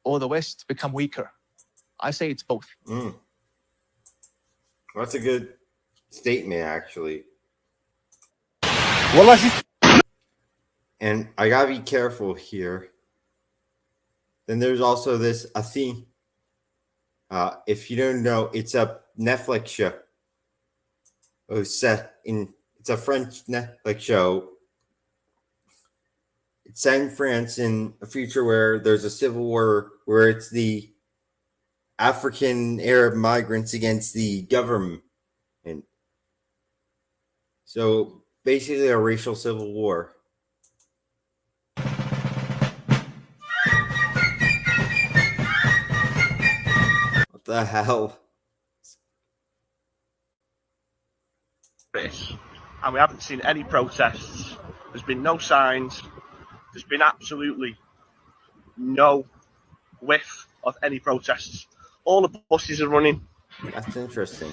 or the West become weaker? I say it's both. That's a good statement, actually. And I gotta be careful here. Then there's also this thing. If you don't know, it's a Netflix show. It's a French Netflix show. It's set in France in a future where there's a civil war, where it's the African Arab migrants against the government. And so basically a racial civil war. What the hell? And we haven't seen any protests. There's been no signs. There's been absolutely no whiff of any protests. All the buses are running. That's interesting.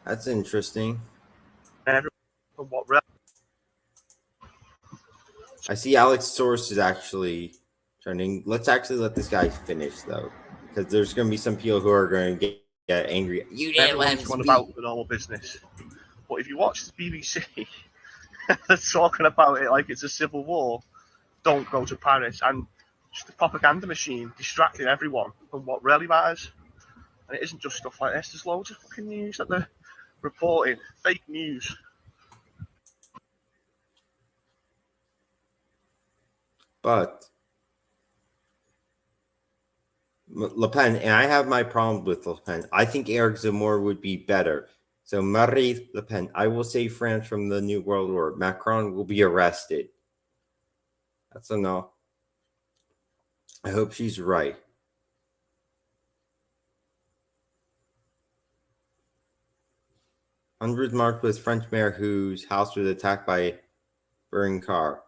That's interesting. I see Alex Source is actually turning. Let's actually let this guy finish, though, because there's going to be some people who are going to get angry. You didn't let him Everyone's gone speak. about the normal business. But if you watch the BBC, they're talking about it like it's a civil war. Don't go to Paris. And just a propaganda machine distracting everyone from what really matters. And it isn't just stuff like this. There's loads of fucking news that they're reporting. Fake news. But Le Pen, and I have my problem with Le Pen. I think Eric Zemmour would be better. So Marie Le Pen, I will save France from the New World Order. Macron will be arrested. That's a no. I hope she's right. Hundreds marked with French mayor whose house was attacked by a burning car.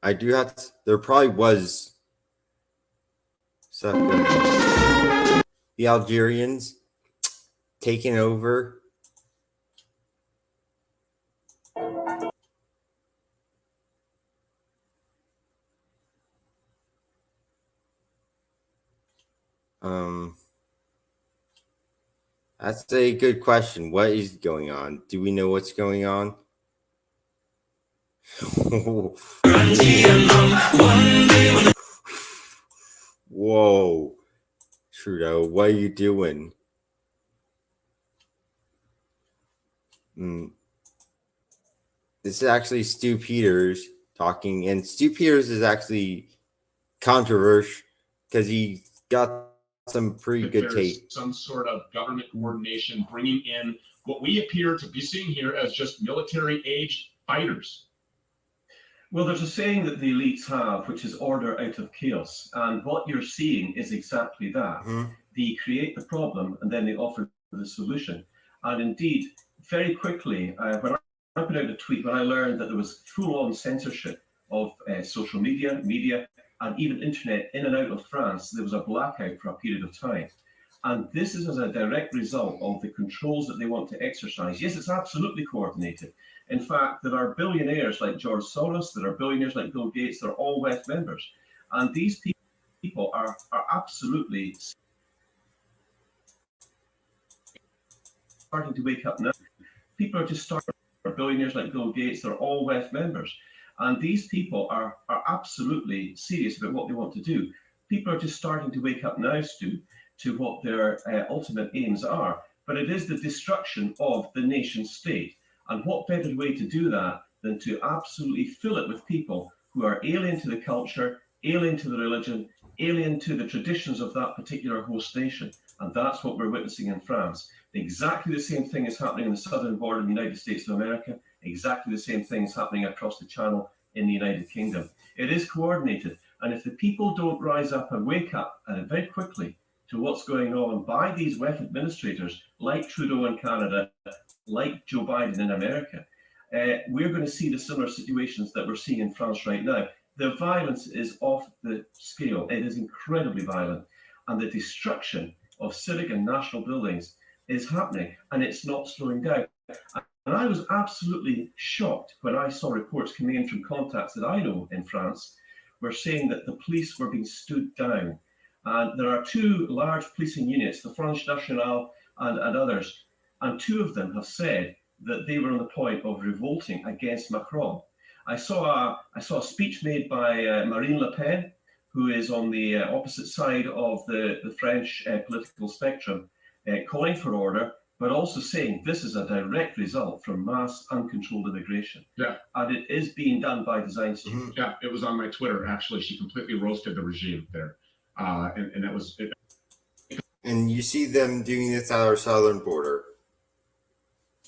I do have to, there probably was something. The Algerians taking over. That's a good question. What is going on? Do we know what's going on? Whoa, Trudeau, what are you doing? This is actually Stu Peters talking, and Stu Peters is actually controversial because he got some pretty good take. Some sort of government coordination, bringing in what we appear to be seeing here as just military-aged fighters. Well, there's a saying that the elites have, which is order out of chaos. And what you're seeing is exactly that. They create the problem and then they offer the solution. And indeed, very quickly, when I put out a tweet, when I learned that there was full-on censorship of social media, and even internet in and out of France, there was a blackout for a period of time. And this is as a direct result of the controls that they want to exercise. Yes, it's absolutely coordinated. In fact, there are billionaires like George Soros, there are billionaires like Bill Gates, they're all WEF members. And these people are absolutely starting to wake up now. People are just starting, billionaires like Bill Gates, they're all WEF members. And these people are absolutely serious about what they want to do. People are just starting to wake up now, Stu, to what their ultimate aims are. But it is the destruction of the nation state. And what better way to do that than to absolutely fill it with people who are alien to the culture, alien to the religion, alien to the traditions of that particular host nation. And that's what we're witnessing in France. Exactly the same thing is happening in the southern border of the United States of America. Exactly the same thing is happening across the channel in the United Kingdom. It is coordinated. And if the people don't rise up and wake up very quickly to what's going on by these WEF administrators like Trudeau in Canada, like Joe Biden in America, we're going to see the similar situations that we're seeing in France right now. The violence is off the scale. It is incredibly violent. And the destruction of civic and national buildings is happening, and it's not slowing down. And I was absolutely shocked when I saw reports coming in from contacts that I know in France were saying that the police were being stood down. And there are two large policing units, the Front National and others, and two of them have said that they were on the point of revolting against Macron. I saw a speech made by Marine Le Pen, who is on the opposite side of the French political spectrum, calling for order, but also saying this is a direct result from mass uncontrolled immigration. Yeah. And it is being done by design. Yeah, it was on my Twitter, actually. She completely roasted the regime there. And that was it. And you see them doing this at our southern border.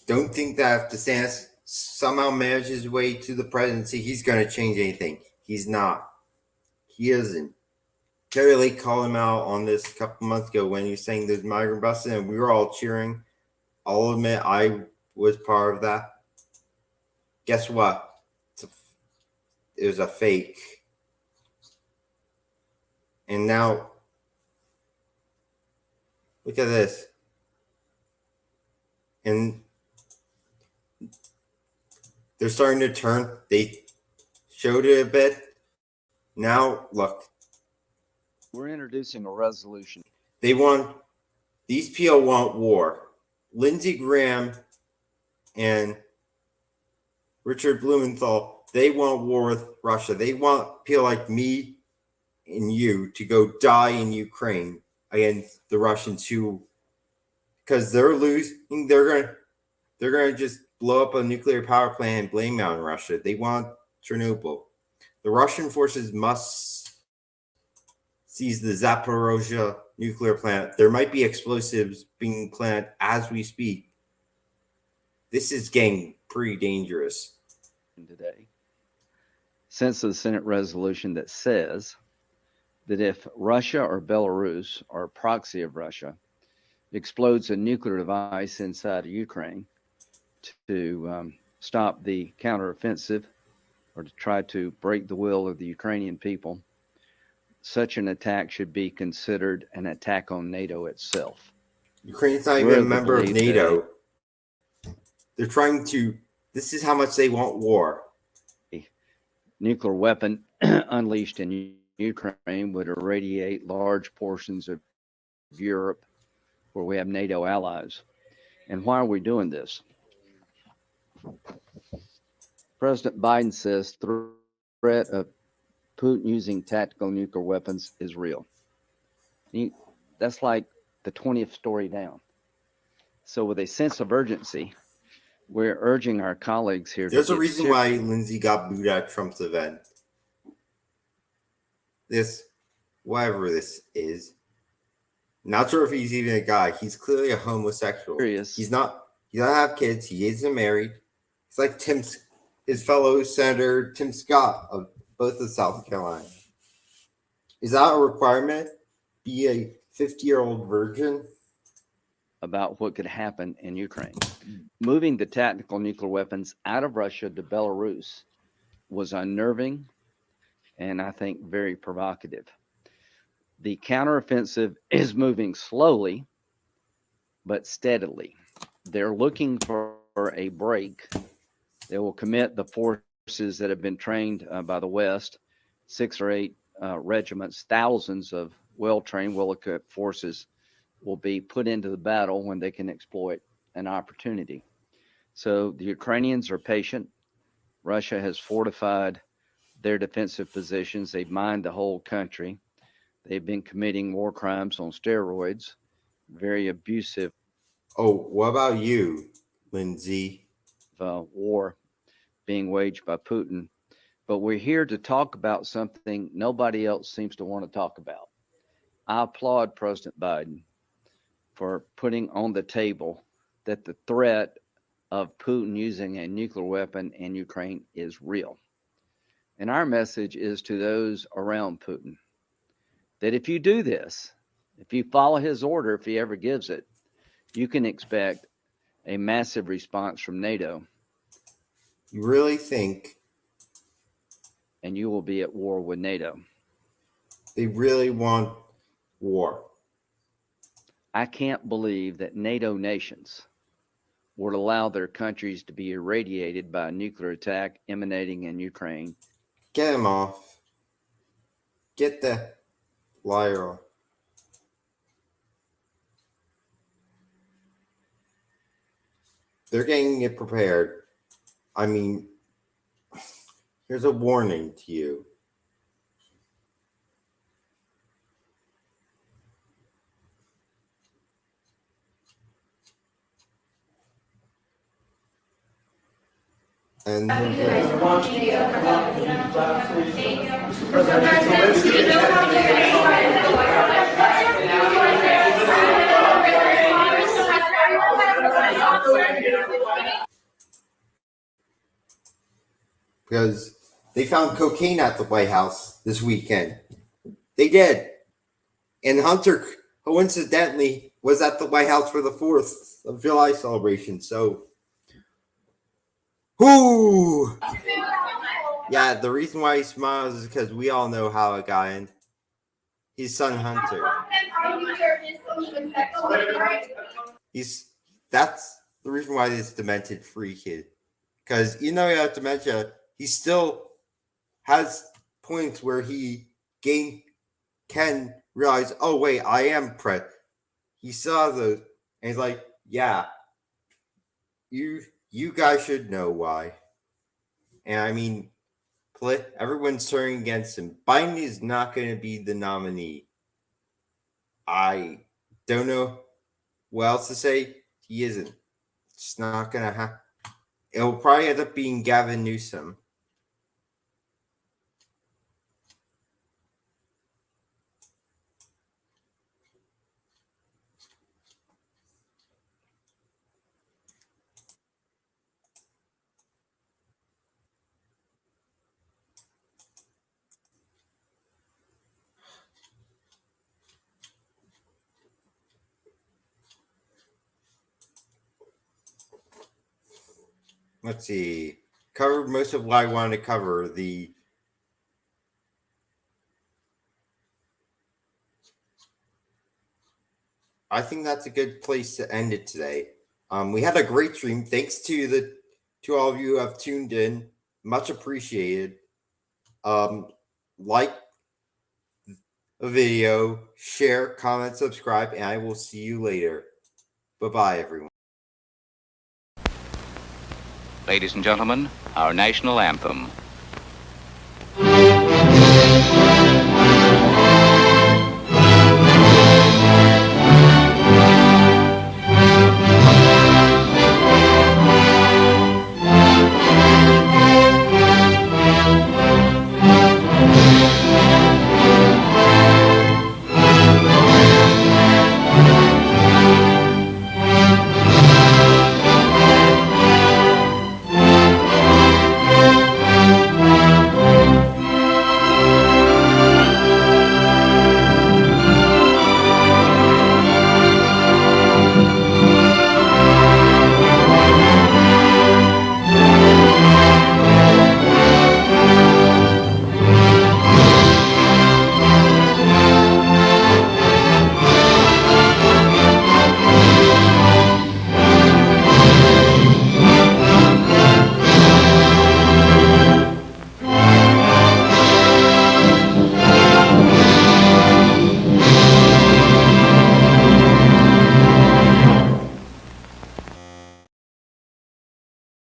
Don't think that if DeSantis somehow manages his way to the presidency, he's going to change anything. He's not. He isn't. Terry Lake called him out on this a couple months ago when he was saying there's migrant buses, and we were all cheering. I'll admit I was part of that. Guess what? It was a fake. And now, look at this. And they're starting to turn. They showed it a bit. Now, look. We're introducing a resolution. These people want war. Lindsey Graham and Richard Blumenthal, they want war with Russia. They want people like me and you to go die in Ukraine against the Russians who, because they're losing, they're gonna just blow up a nuclear power plant and blame it on Russia. They want Chernobyl. The Russian forces must seize the Zaporozhye nuclear plant. There might be explosives being planted as we speak. This is getting pretty dangerous. Today, since the Senate resolution that says that if Russia or Belarus or a proxy of Russia explodes a nuclear device inside of Ukraine to stop the counteroffensive or to try to break the will of the Ukrainian people, such an attack should be considered an attack on NATO itself. Ukraine's not even a member of NATO. They're trying to, this is how much they want war. A nuclear weapon unleashed in Ukraine would irradiate large portions of Europe where we have NATO allies. And why are we doing this? President Biden says threat of Putin using tactical nuclear weapons is real. That's like the 20th story down. So with a sense of urgency, we're urging our colleagues here. There's a reason why Lindsay got booed at Trump's event. This, whatever this is, not sure if he's even a guy. He's clearly a homosexual. He doesn't have kids. He isn't married. He's like his fellow Senator Tim Scott of both of South Carolina. Is that a requirement? Be a 50-year-old virgin? About what could happen in Ukraine. Moving the tactical nuclear weapons out of Russia to Belarus was unnerving and I think very provocative. The counteroffensive is moving slowly but steadily. They're looking for a break. They will commit the forces that have been trained by the West, 6 or 8 regiments, thousands of well-trained, well-equipped forces will be put into the battle when they can exploit an opportunity. So the Ukrainians are patient. Russia has fortified their defensive positions. They've mined the whole country. They've been committing war crimes on steroids, very abusive. Oh, what about you, Lindsay? War being waged by Putin. But we're here to talk about something nobody else seems to want to talk about. I applaud President Biden for putting on the table that the threat of Putin using a nuclear weapon in Ukraine is real. And our message is to those around Putin that if you do this, if you follow his order, if he ever gives it, you can expect a massive response from NATO. You really think? And you will be at war with NATO. They really want war. I can't believe that NATO nations would allow their countries to be irradiated by a nuclear attack emanating in Ukraine. Get him off. Get the liar. They're getting it prepared. I mean, here's a warning to you. And because they found cocaine at the White House this weekend. They did. And Hunter, coincidentally, was at the White House for the 4th of July celebration. So, whoo! Yeah, the reason why he smiles is because we all know how it got in. His son Hunter. That's the reason why this demented free kid. Because even though he has dementia, he still has points where he can realize, oh wait, I am Pret. He saw those, and he's like, yeah, you guys should know why. And I mean, everyone's turning against him. Biden is not going to be the nominee. I don't know what else to say. He isn't. It's not going to happen. It'll probably end up being Gavin Newsom. Let's see. Covered most of what I wanted to cover. I think that's a good place to end it today. We had a great stream. Thanks to all of you who have tuned in. Much appreciated. Like the video, share, comment, subscribe, and I will see you later. Bye-bye, everyone. Ladies and gentlemen, our national anthem.